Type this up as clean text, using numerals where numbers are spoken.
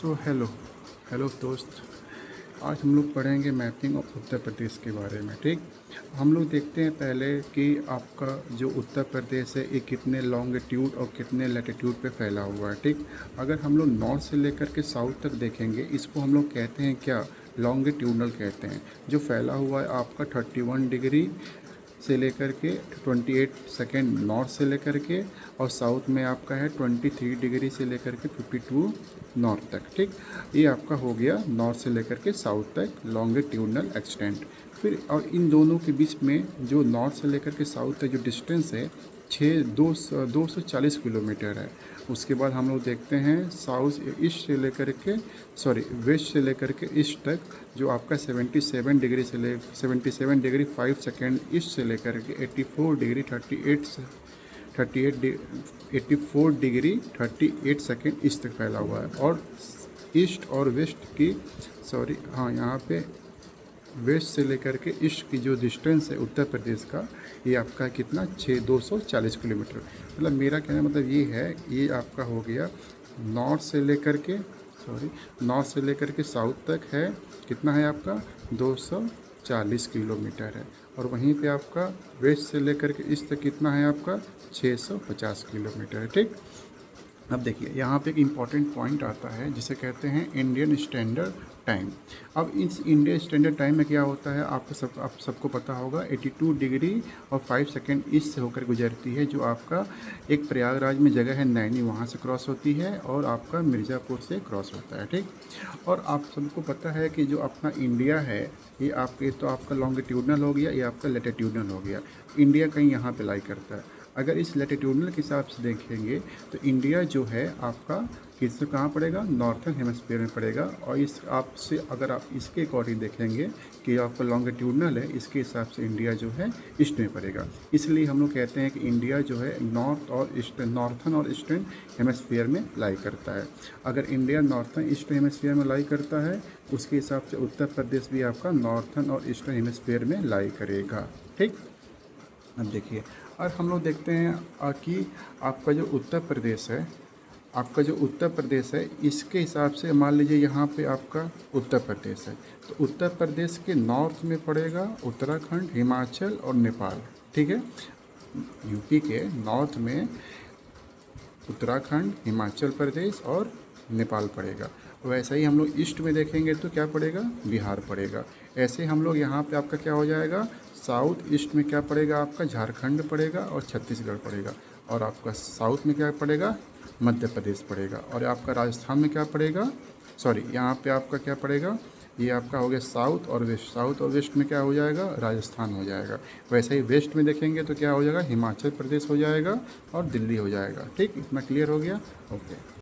So hello hello दोस्त, आज हम लोग पढ़ेंगे मैपिंग ऑफ उत्तर प्रदेश के बारे में। ठीक, हम लोग देखते हैं पहले कि आपका जो उत्तर प्रदेश है ये कितने लॉन्गिट्यूड और कितने लैटिट्यूड पे फैला हुआ है। ठीक, अगर हम लोग नॉर्थ से लेकर के साउथ तक देखेंगे, इसको हम लोग कहते हैं क्या, लॉन्गिट्यूडनल कहते हैं। जो फैला हुआ है आपका 31 डिग्री से लेकर के 28 सेकेंड नॉर्थ से लेकर के, और साउथ में आपका है 23 डिग्री से लेकर के 52 नॉर्थ तक। ठीक, ये आपका हो गया नॉर्थ से लेकर के साउथ तक लॉन्गिट्यूडनल एक्सटेंट। फिर और इन दोनों के बीच में जो नॉर्थ से लेकर के साउथ तक जो डिस्टेंस है 240 किलोमीटर है। उसके बाद हम लोग देखते हैं साउथ ईस्ट से लेकर के वेस्ट से लेकर के ईस्ट तक, जो आपका 77 डिग्री से 77 डिग्री 5 सेकेंड ईस्ट से लेकर के 84 डिग्री 38 सेकेंड ईस्ट तक फैला हुआ है। और ईस्ट और वेस्ट की यहाँ पे वेस्ट से लेकर के ईस्ट की जो डिस्टेंस है उत्तर प्रदेश का, ये आपका कितना 240 किलोमीटर। मतलब मेरा कहने का मतलब ये है, ये आपका हो गया नॉर्थ से लेकर के साउथ तक है, कितना है आपका 240 किलोमीटर है। और वहीं पे आपका वेस्ट से लेकर के ईस्ट तक कितना है आपका 650 किलोमीटर है। ठीक, अब देखिए यहाँ पे एक इम्पॉर्टेंट पॉइंट आता है जिसे कहते हैं इंडियन स्टैंडर्ड टाइम। अब इस इंडियन स्टैंडर्ड टाइम में क्या होता है, आप सबको पता होगा 82 डिग्री और 5 सेकेंड ईस्ट से होकर गुजरती है, जो आपका एक प्रयागराज में जगह है नैनी, वहाँ से क्रॉस होती है, और आपका मिर्ज़ापुर से क्रॉस होता है। ठीक, और आप सबको पता है कि जो अपना इंडिया है ये आपके तो आपका लॉन्गिट्यूडनल हो गया, ये आपका लैटिट्यूडनल हो गया। इंडिया कहीं यहाँ पे लाई करता है। अगर इस लैटिट्यूडनल के हिसाब से देखेंगे तो इंडिया जो है आपका कहाँ पड़ेगा, नॉर्थन हेमिस्फीयर में पड़ेगा। और इस आपसे अगर आप इसके अकॉर्डिंग देखेंगे कि आपका लॉन्गिट्यूडनल है, इसके हिसाब से इंडिया जो है ईस्ट में पड़ेगा। इसलिए हम लोग कहते हैं कि इंडिया जो है नॉर्थन और ईस्टर्न हेमिस्फीयर में लाई करता है। अगर इंडिया नॉर्थन ईस्टर्न हेमिस्फीयर में लाई करता है, उसके हिसाब से उत्तर प्रदेश भी आपका नॉर्थन और ईस्टर्न हेमिस्फीयर में लाई करेगा। ठीक, अब देखिए, और हम लोग देखते हैं कि आपका जो उत्तर प्रदेश है इसके हिसाब से मान लीजिए यहाँ पे आपका उत्तर प्रदेश है, तो उत्तर प्रदेश के नॉर्थ में पड़ेगा उत्तराखंड, हिमाचल और नेपाल। ठीक है, यूपी के नॉर्थ में उत्तराखंड, हिमाचल प्रदेश और नेपाल पड़ेगा। वैसे ही हम लोग ईस्ट में देखेंगे तो क्या पड़ेगा, बिहार पड़ेगा। ऐसे हम लोग यहाँ पे आपका क्या हो जाएगा, साउथ ईस्ट में क्या पड़ेगा आपका झारखंड पड़ेगा और छत्तीसगढ़ पड़ेगा। और आपका साउथ में क्या पड़ेगा, मध्य प्रदेश पड़ेगा। और आपका राजस्थान में क्या पड़ेगा, यहाँ पे आपका क्या पड़ेगा, ये आपका हो गया साउथ और वेस्ट में क्या हो जाएगा, राजस्थान हो जाएगा। वैसे ही वेस्ट में देखेंगे तो क्या हो जाएगा, हिमाचल प्रदेश हो जाएगा और दिल्ली हो जाएगा। ठीक, इतना क्लियर हो गया। ओके।